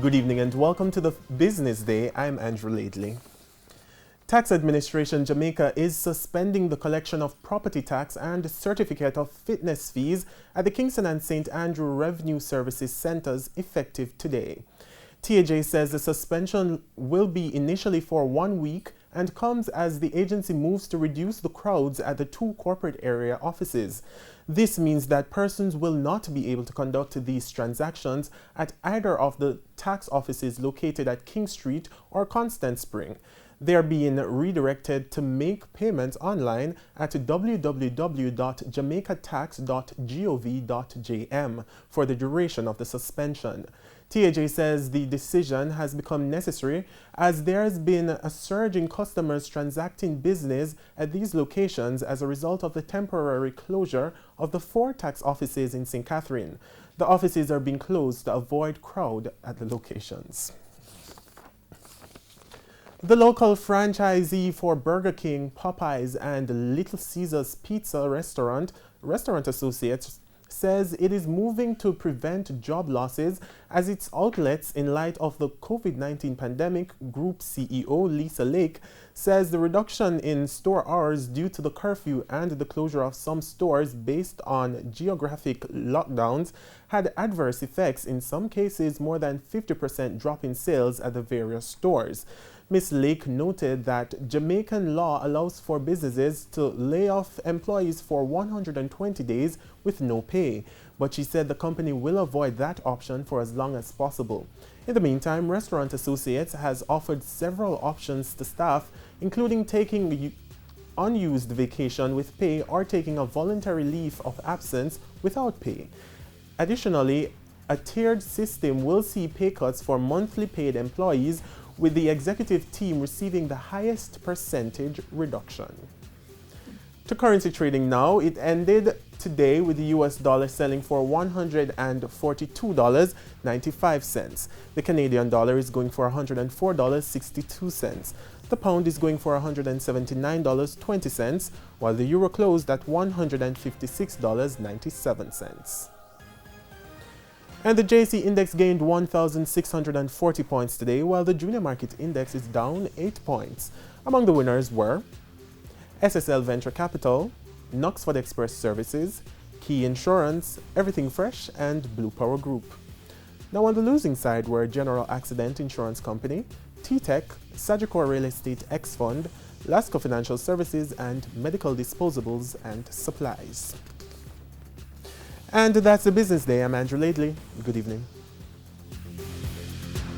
Good evening and welcome to the Business Day. I'm Andrew Laidley. Tax Administration Jamaica is suspending the collection of property tax and certificate of fitness fees at the Kingston and St Andrew Revenue Services Centres effective today. TVJ says the suspension will be initially for 1 week and comes as the agency moves to reduce the crowds at the two corporate area offices. This means that persons will not be able to conduct these transactions at either of the tax offices located at King Street or Constant Spring. They are being redirected to make payments online at www.jamaicatax.gov.jm for the duration of the suspension. TVJ says the decision has become necessary as there has been a surge in customers transacting business at these locations as a result of the temporary closure of the 4 tax offices in St. Catherine. The offices are being closed to avoid crowd at the locations. The local franchisee for Burger King, Popeyes, and Little Caesars Pizza Restaurant Associates says it is moving to prevent job losses as its outlets in light of the COVID-19 pandemic. Group CEO Lisa Lake says the reduction in store hours due to the curfew and the closure of some stores based on geographic lockdowns had adverse effects, in some cases more than 50% drop in sales at the various stores. Ms. Lake noted that Jamaican law allows for businesses to lay off employees for 120 days with no pay, but she said the company will avoid that option for as long as possible. In the meantime, Restaurant Associates has offered several options to staff, including taking unused vacation with pay or taking a voluntary leave of absence without pay. Additionally, a tiered system will see pay cuts for monthly paid employees, with the executive team receiving the highest percentage reduction. To currency trading now, it ended today with the US dollar selling for $142.95. The Canadian dollar is going for $104.62. The pound is going for $179.20, while the euro closed at $156.97. And the JC index gained 1,640 points today, while the junior market index is down 8 points. Among the winners were SSL Venture Capital, Knoxford Express Services, Key Insurance, Everything Fresh, and Blue Power Group. Now on the losing side were General Accident Insurance Company, T-Tech, Sagicor Real Estate X Fund, Lasco Financial Services, and Medical Disposables and Supplies. And that's the Business Day. I'm Andrew Laidley. Good evening.